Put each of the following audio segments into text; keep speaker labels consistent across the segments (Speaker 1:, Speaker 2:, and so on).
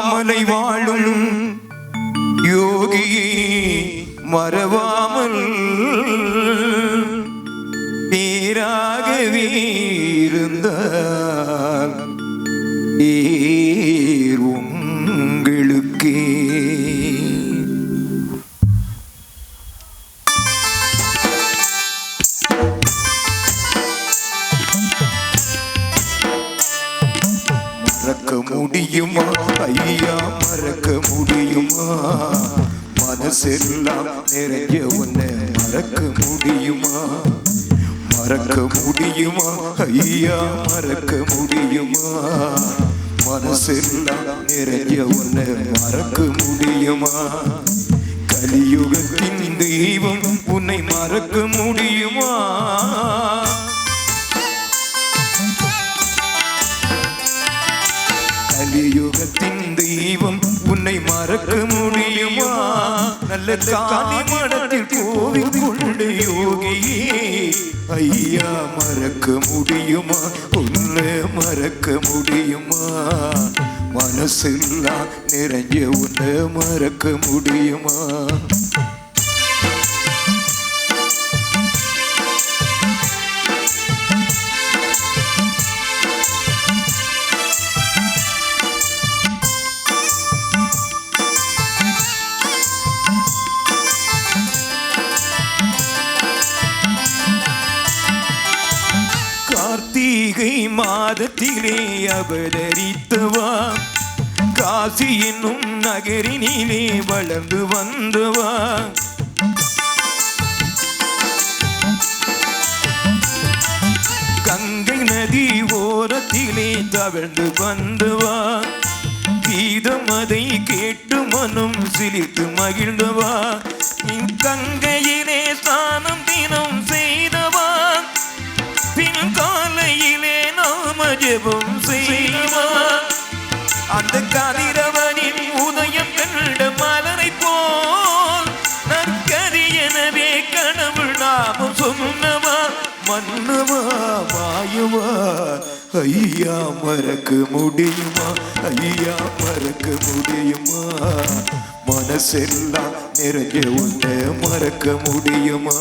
Speaker 1: மாமலை வாழும் யோகியே மறவாமல் பேராகவே இருந்தால் உங்களுக்கே. மறக்க முடியுமா ஐயா, மறக்க முடியுமா? மனசெல்லாம் நிறைய உன்னை மறக்க முடியுமா? மறக்க முடியுமா ஐயா, மறக்க முடியுமா? மனசெல்லாம் நிறைய உன்னை மறக்க முடியுமா? கலியுகத்தின் தெய்வம் உன்னை மறக்க முடியுமா? கலியுகத்தின் தெய்வம் உன்னை மறக்க முடியுமா? நல்ல காணி மடத்தில் கோவில் கொண்ட யோகியே ஐயா, மறக்க முடியுமா? உன்னை மறக்க முடியுமா? மனசெல்லாம் நிறைஞ்ச உன்னை மறக்க முடியுமா? கார்த்திகை மாதத்திலே அவதரித்தவா, காசி என்னும் நகரினிலே வளர்ந்து வந்தவா, கங்கை நதி ஓரத்திலே தவழ்ந்து வந்தவா, கீதம் அதை கேட்டு மனம் சிலிர்த்து மகிழ்ந்தவா, கங்கையிலே ஸ்நானம் தினம் செய்தவா, பின் காலையிலே நாம ஜெபம் செய்வா, அந்த கதிரவனின் உதயம் கண்ட மலரை போல் நற்கரியனவே கனவுள் நாமம் சொன்னவா, மன்னவா மாயவா ஐயா, மறக்க முடியுமா? ஐயா, மறக்க முடியுமா? மனசெல்லாம் நிறைய உன்னை மறக்க முடியுமா?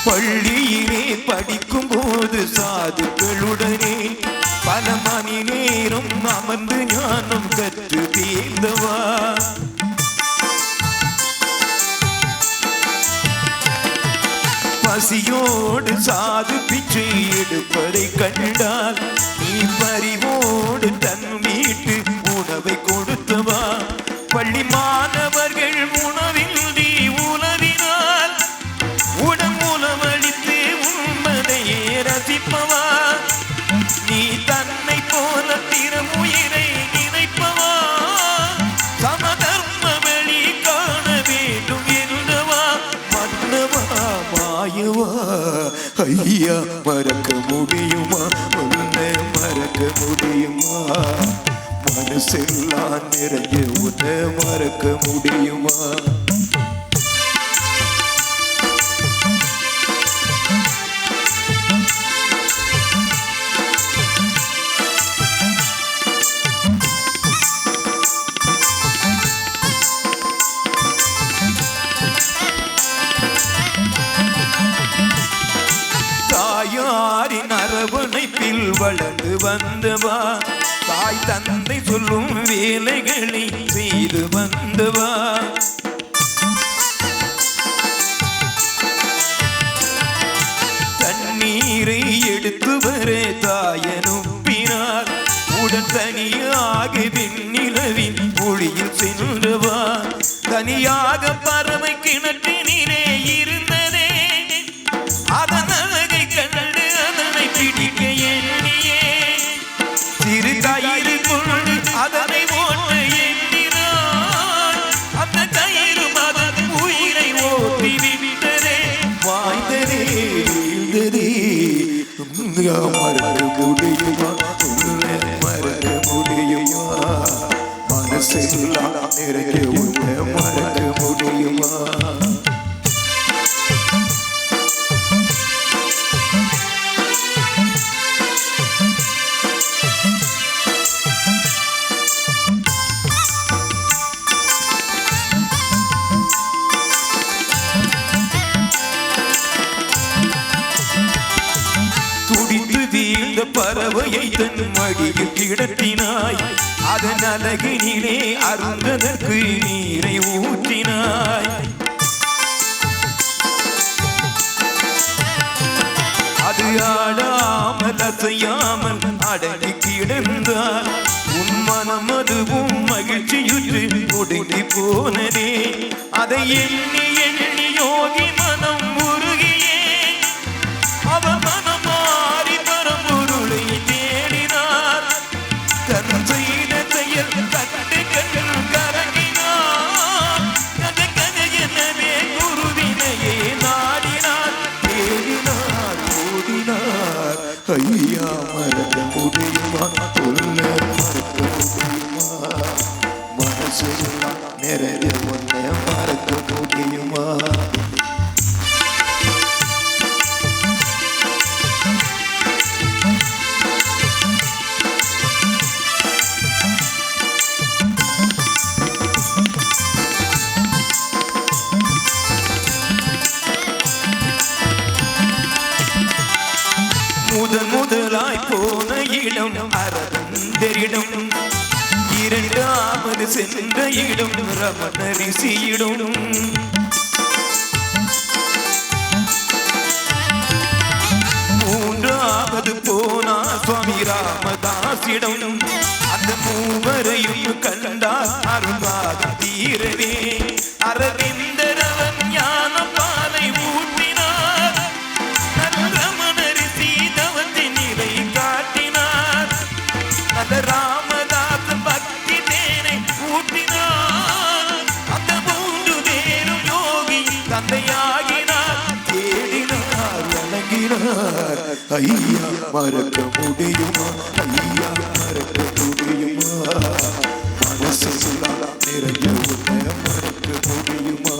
Speaker 1: பள்ளியிலே படிக்கும் போது சாதுக்களுடனே பல மணி நேரம் அமர்ந்து ஞானம் கற்று தேர்ந்தவா, பசியோடு சாது பிச்சை எடுப்பதை கண்டால் நீ பறிவோடு தன் வீட்டு உணவை கொடுத்தவா, பள்ளி மாணவர்கள் உணவில் நீ உணவினால் உடன் உணவளித்து உண்மதையே ரசிப்பவா, நீ தன்னை போல திருமுயிரை நினைப்பவா, சமதர்ம வழி காண வேண்டும் என்றவா, மன்னவா மாயவா ஐயா, மறக்க முடியுமா? உன்னை மறக்க முடியுமா? மனசெல்லாம் நிறைய உன்னை மறக்க முடியுமா? தாயாரின் அரவணைப்பில் வளர்ந்து வந்தவா, தாய் தந்தை சொல்லும் வேலைகளை செய்து வந்தவா, தண்ணீரை எடுத்து வர தாயனுப்பினார், உடன் தனியாக விண்ணிலவின் ஒளியில் சென்றவா, தனியாக பறவை கிணற்றினிலே இருந்ததே, அதன் அழகை கண்டு அதனை பிடிக்க எண்ணியே சிறு கயிறு கொண்டு அதனை ஓட்ட எண்ணினார், அந்த கயிறு அதன் உயிரை ஓட்டி விட்டதே, வாய்ந்ததே வீழ்ந்ததே ஐயா மறக்க முடியுமா உன்னை மறக்க முடியுமா மனசெல்லாம் நிறைய உன்னை மறக்க முடியுமா பறவையை தன் மடியில் கிடத்தினாய் அதன் அழகினிலே அருந்ததற்கு நீரை ஊற்றினாய் அது ஆடாமல் அசையாமல் அடங்கி கிடந்தார் உன் மனம் அதுவும் மகிழ்ச்சியுற்று ஒடுங்கி போனதே அதை எண்ணி எண்ணி யோகி மனம் உருகியே அவ மனம் ஐயா மறக்க முடியுமா உன்னை மறக்க முடியுமா மனசெல்லாம் நிறைய உன்னை மறக்க முடியுமா முதலாய் போன இடம் அரவிந்தரிடம் இரண்டாவது சென்ற இடம் ரமண ரிஷியிடம் மூன்றாவது போனா சுவாமி ராமதாசிடம் அந்த மூவரையும் கண்டார் அருள்வாதி தீரவே அரவிந்தரவன் ஞான பாலை ஊட்டினார் ராமதாஸ் பக்தி தேனை ஊட்டினார் அந்த மூன்று பேரும் யோகி தந்தையாகினார் தேடினார் வணங்கினார் ஐயா மறக்க முடியுமா ஐயா மறக்க முடியுமா மனசெல்லாம் நிறைய உன்னை மறக்க முடியுமா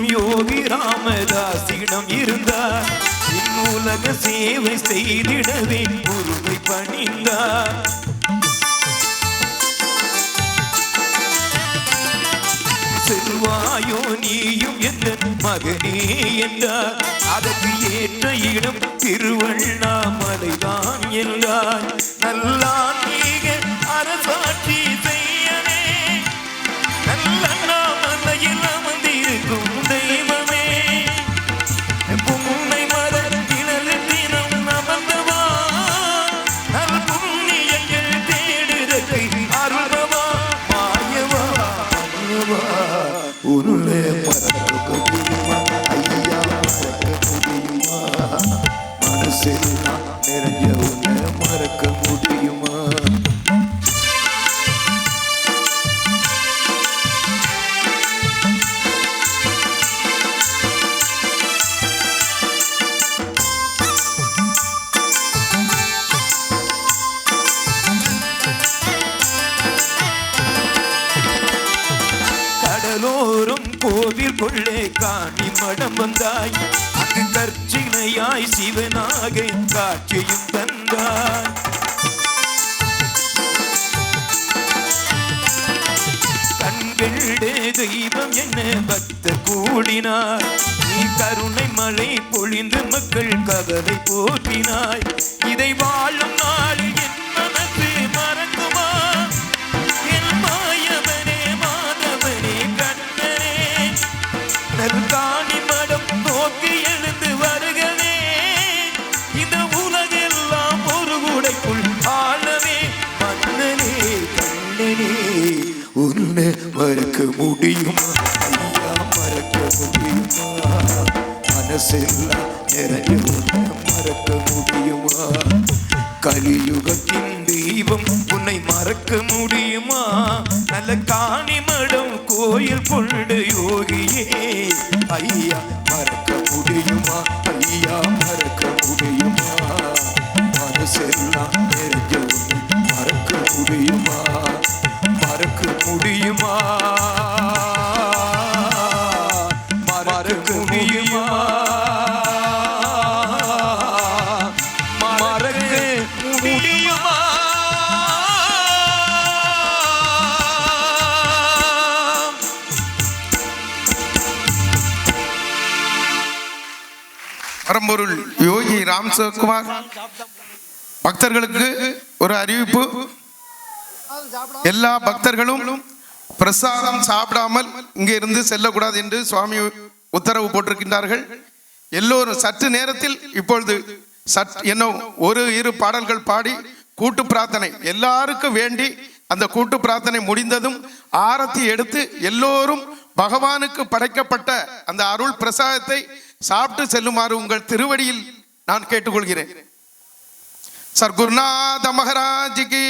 Speaker 1: யோகி ராமதாசிடம் இருந்தார் உலக சேவை செய்திடவே உருவை பணிந்தார் செல்வாயோ நீயும் என்ற மகனே என்றார் அதற்கு ஏற்ற இடம் திருவண்ணாமலைதான் என்றார் நல்லான்மீக அரசாட்சி செய்யவே நல்லண்ணாமலையில் அமர்ந்திருக்கும் தெய்வமே புன்னை மரத்தினல் தினம் அமர்ந்தவா நல் புண்ணியங்கள் தேடுதற்கு அருள்வா மாயவா உன்னை மறக்க முடியுமா ஐயா மறக்க முடியுமா மனசெல்லாம் நிறைய உன்னை மறக்க முடியுமா கடலோரும் கோவில் கொள்ளே காணி மடம் வந்தாய் அங்கு கர்ச்சினையாய் சிவனாக காட்சியும் தந்தாய் கண்களே தெய்வம் என்ன பக்த கூடினார் நீ கருணை மழை பொழிந்து மக்கள் கவலை போற்றினாய் இதை வாழும் நாளில் என் மனசு மறக்குமா என் மாயவனே மாதவனே கண்ணனே நற்காணி மடம் நோக்கி எழுந்து வருகவே இந்த உலகெல்லாம் ஒரு கூடைக்குள் ஆளவே மன்னனே கண்ணனே உன்னை மறக்க முடியுமா ஐயா மறக்க முடியுமா மனசெல்லாம் நிறைஞ்சு மறக்க முடியுமா? கலியுகத்தின் தெய்வம் உன்னை மறக்க முடியுமா? நல்ல காணிமடம் கோயில் கொண்ட யோகியே ஐயா மறக்க முடியுமா? ஐயா மறக்க முடியுமா? மனசெல்லாம் நிறைஞ்சு மறக்க முடியுமா? மறக்க முடியுமா? மறக்க முடியுமா? மறக்க முடியுமா?
Speaker 2: பரம்பொருள் யோகி ராம் சிவகுமார் பக்தர்களுக்கு ஒரு அறிவிப்பு. எல்லா பக்தர்களும் பிரசாதம் சாப்பிடாமல் இங்கே இருந்து செல்லக்கூடாது என்று சுவாமி உத்தரவு போட்டிருக்கின்றார்கள். எல்லோரும் சற்று நேரத்தில் இப்பொழுது இன்னும் ஒரு இரு பாடல்கள் பாடி கூட்டு பிரார்த்தனை எல்லாருக்கும் வேண்டி அந்த கூட்டு பிரார்த்தனை முடிந்ததும் ஆரத்தி எடுத்து எல்லோரும் பகவானுக்கு படைக்கப்பட்ட அந்த அருள் பிரசாதத்தை சாப்பிட்டு செல்லுமாறு உங்கள் திருவடியில் நான் கேட்டுக்கொள்கிறேன். சர்க்குருநாத மகாராஜ் கி